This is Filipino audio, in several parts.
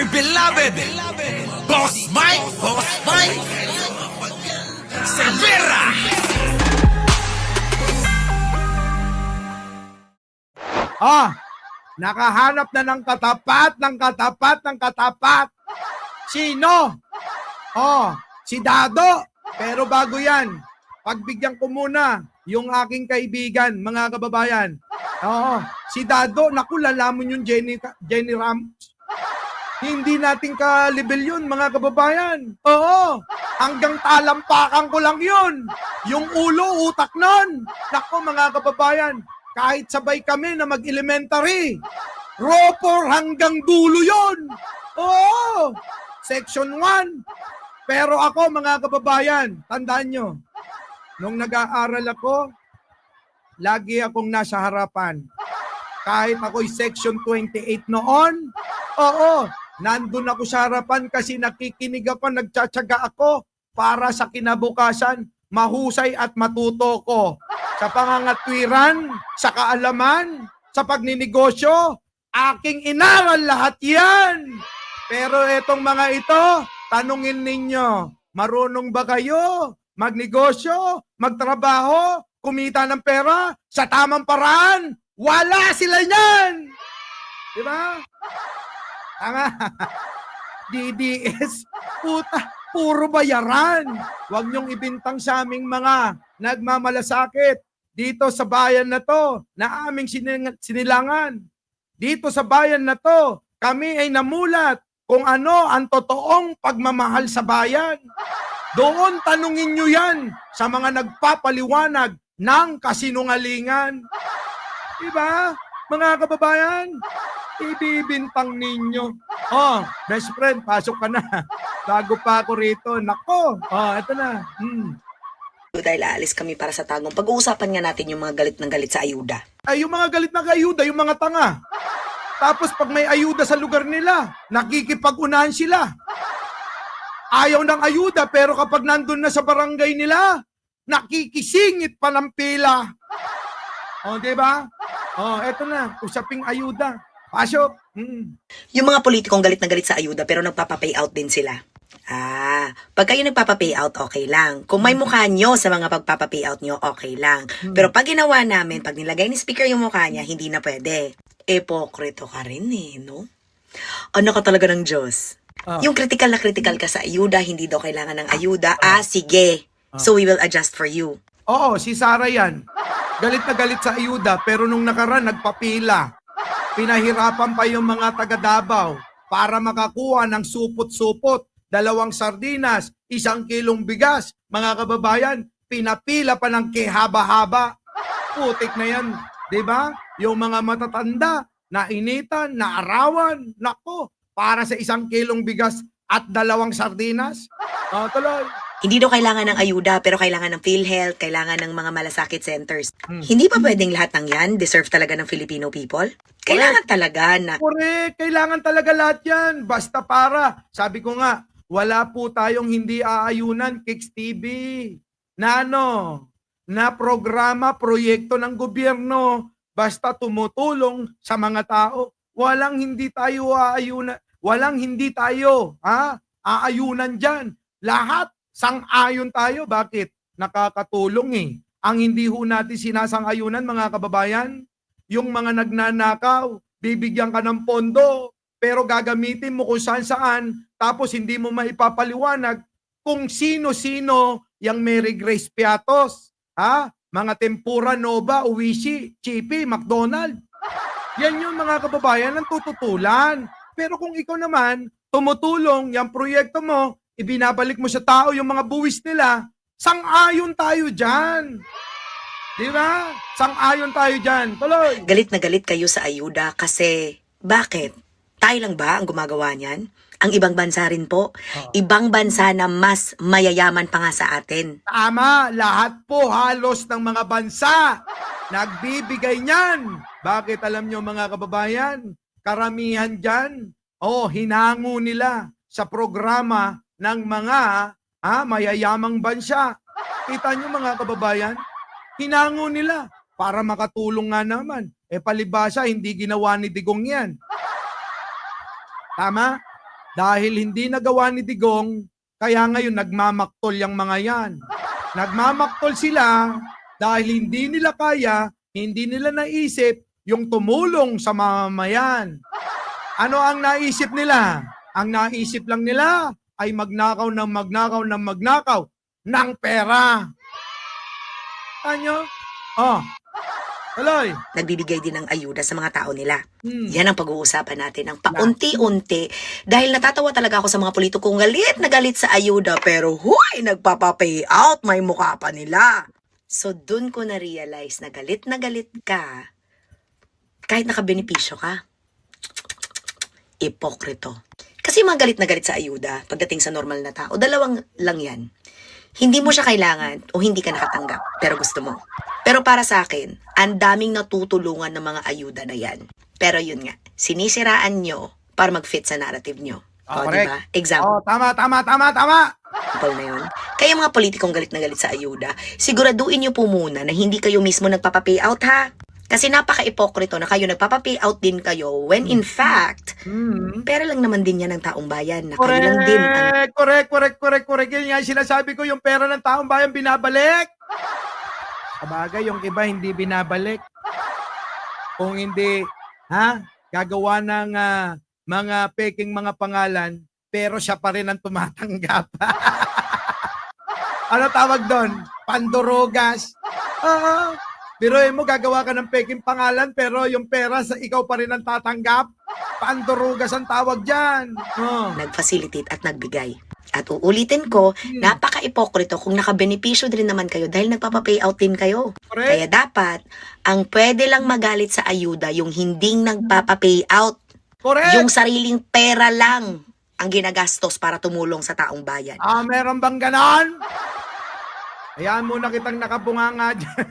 beloved Boss Mike Cervera. Nakahanap na ng katapat. Sino? Si Dado. Pero bago yan, pagbigyan ko muna yung aking kaibigan, mga kababayan. Si Dado, naku, lalamon yung Jenny Ramos. Hindi natin ka-level yun, mga kababayan. Hanggang talampakan ko lang yun. Yung ulo, utak nun. Naku, mga kababayan, kahit sabay kami na mag-elementary, roper hanggang dulo yun. Section 1. Pero ako, mga kababayan, tandaan nyo, nung nag-aaral ako, lagi akong nasa harapan. Kahit ako'y section 28 noon, nandun ako sa harapan kasi nakikinig ako, nagtsatsaga ako para sa kinabukasan, mahusay at matuto ko. Sa pangangatwiran, sa kaalaman, sa pagninegosyo, aking inaral lahat yan. Pero etong mga ito, tanungin ninyo, marunong ba kayo magnegosyo, magtrabaho, kumita ng pera sa tamang paraan? Wala sila niyan! Di ba? Tama. DDS, puta, puro bayaran. Huwag niyong ibintang sa aming mga nagmamalasakit dito sa bayan na to, na aming sinilangan. Dito sa bayan na to, kami ay namulat kung ano ang totoong pagmamahal sa bayan. Doon tanungin nyo yan sa mga nagpapaliwanag ng kasinungalingan. Diba, mga kababayan? Ibibintang ninyo. Best friend, pasok ka na. Bago pa ako rito. Nako, ito na. Dahil aalis kami para sa Tagum. Pag-uusapan nga natin yung mga galit ng galit sa ayuda. Ay, yung mga galit na ayuda, yung mga tanga. Tapos pag may ayuda sa lugar nila, nakikipag-unahan sila. Ayaw ng ayuda, pero kapag nandun na sa barangay nila, nakikisingit pa ng pila. Diba? Eto na, usaping ayuda. Pasok. Yung mga politikong galit na galit sa ayuda, pero nagpapa-payout din sila. Pag kayo nagpapa-payout, okay lang. Kung may mukha nyo sa mga pagpapa-payout nyo, okay lang. Pero pag ginawa namin, pag nilagay ni speaker yung mukha niya, hindi na pwede. Epokrito ka rin no? Ano ka talaga ng Diyos? Yung critical na critical ka sa ayuda, hindi daw kailangan ng ayuda. Sige. So we will adjust for you. Oo, si Sarah yan. Galit na galit sa ayuda, pero nung nakaraan, nagpapila. Pinahirapan pa yung mga taga Davao para makakuha ng supot-supot, 2 sardinas, 1 kilong bigas. Mga kababayan, pinapila pa ng kehaba-haba. Putik na yan. Diba? Yung mga matatanda, nainitan, naarawan, nako, para sa 1 kilong bigas at 2 sardinas. Tuloy. Hindi daw kailangan ng ayuda, pero kailangan ng PhilHealth, kailangan ng mga malasakit centers. Hindi pa pwedeng lahat ng yan deserve talaga ng Filipino people? Kailangan talaga na... Correct, kailangan talaga lahat yan. Basta para, sabi ko nga, wala po tayong hindi aayunan, Kicks TV. Na programa, proyekto ng gobyerno, basta tumutulong sa mga tao. Walang hindi tayo aayunan. Walang hindi tayo aayunan dyan. Lahat sang-ayon tayo. Bakit? Nakakatulong Ang hindi ho natin sinasang-ayunan, mga kababayan, yung mga nagnanakaw, bibigyan ka ng pondo, pero gagamitin mo kung saan-saan, tapos hindi mo maipapaliwanag kung sino-sino yung Mary Grace Piatos. Mga Tempura, Nova, Uwishi, Chippy, McDonald. Yan yung mga kababayan ang tututulan. Pero kung ikaw naman, tumutulong, yung proyekto mo, ibinabalik mo sa tao yung mga buwis nila, sang-ayon tayo dyan. Di ba? Sang-ayon tayo dyan. Tuloy. Galit na galit kayo sa ayuda kasi, bakit? Tayo lang ba ang gumagawa niyan? Ang ibang bansa rin po. Ibang bansa na mas mayayaman pa nga sa atin. Tama, lahat po halos ng mga bansa nagbibigay niyan. Bakit alam nyo, mga kababayan? Karamihan dyan, hinango nila sa programa ng mga mayayamang bansa. Kita nyo, mga kababayan? Hinango nila para makatulong nga naman. Palibasa, hindi ginawa ni Digong yan. Tama? Dahil hindi nagawa ni Digong, kaya ngayon nagmamaktol yung mga yan. Nagmamaktol sila dahil hindi nila kaya, hindi nila naisip yung tumulong sa mamamayan. Ano ang naisip nila? Ang naisip lang nila ay magnakaw ng pera. Ano? Oh, tuloy. Nagbibigay din ng ayuda sa mga tao nila. Hmm. Yan ang pag-uusapan natin, ang paunti-unti. Dahil natatawa talaga ako sa mga politikong galit na galit sa ayuda, pero huy, nagpapapay out, may mukha pa nila. So, dun ko na-realize na galit ka, kahit nakabenepisyo ka. Ipokrito. Kasi yung mga galit na galit sa ayuda, pagdating sa normal na tao, dalawang lang yan. Hindi mo siya kailangan o hindi ka nakatanggap, pero gusto mo. Pero para sa akin, ang daming natutulungan ng mga ayuda na yan. Pero yun nga, sinisiraan nyo para mag-fit sa narrative nyo. O, Correct. diba? Example Oh, tama. na yun. Kaya mga politikong galit na galit sa ayuda, siguraduhin nyo po muna na hindi kayo mismo nagpapa-payout ha. Kasi napaka-ipokrito na kayo nagpapa-payout din kayo when in fact, pera lang naman din yan ng taong bayan na kayo lang din ang Correct. Yan nga yung sinasabi ko, yung pera ng taong bayan binabalik. Sabagay, yung iba hindi binabalik. Kung hindi, gagawa ng mga peking mga pangalan, pero siya pa rin ang tumatanggap. Ano tawag doon? Pandurugas. Biruin mo, gagawa ka ng peking pangalan, pero yung pera sa ikaw pa rin ang tatanggap. Pandurugas ang tawag dyan. nag-facilitate at nagbigay. At uulitin ko, napaka-ipokrito kung nakabenepisyo din naman kayo dahil nagpapa-payout din kayo. Correct. Kaya dapat, ang pwede lang magalit sa ayuda yung hindi nagpapa-payout. Correct. Yung sariling pera lang ang ginagastos para tumulong sa taong bayan. Meron bang ganon? Hayaan mo na kitang nakabunganga dyan.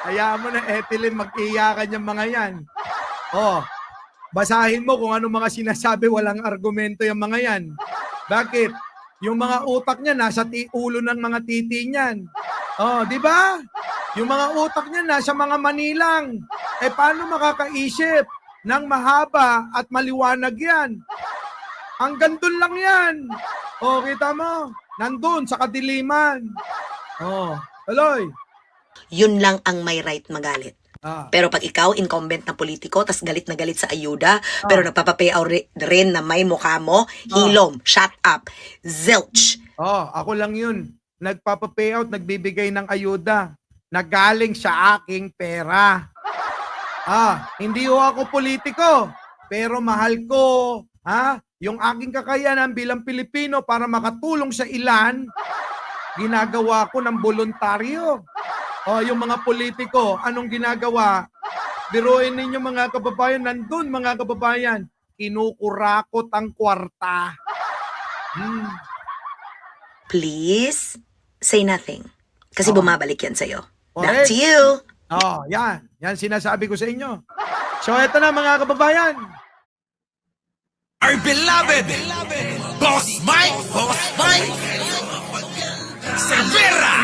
Hayaan mo na, Ethylene, mag-iyakan yung mga yan. Basahin mo kung ano mga sinasabi, walang argumento yung mga yan. Bakit? Yung mga utak niya nasa ulo ng mga titi niyan. Di ba? Yung mga utak niya nasa mga manilang. Paano makakaisip ng mahaba at maliwanag yan? Hanggang dun lang yan. Kita mo? Nandun sa kadiliman. Tuloy. Yun lang ang may right magalit. Pero pag ikaw, incumbent na politiko, tas galit na galit sa ayuda, pero nagpapapayaw rin na may mukha mo, hilom, shut up, zilch. Ako lang yun. Nagpapapayout, nagbibigay ng ayuda na galing sa aking pera. Hindi ako politiko, pero mahal ko, yung aking kakayanan bilang Pilipino para makatulong sa ilan, ginagawa ko ng voluntaryo. Yung mga politiko, anong ginagawa? Biruin ninyo mga kababayan, nandun mga kababayan, kinukurakot ang kwarta. Please, say nothing. Kasi bumabalik yan sa'yo. Correct. Back to you. Yan. Yan sinasabi ko sa inyo. So, eto na mga kababayan. Our beloved Boss Mike Cervera.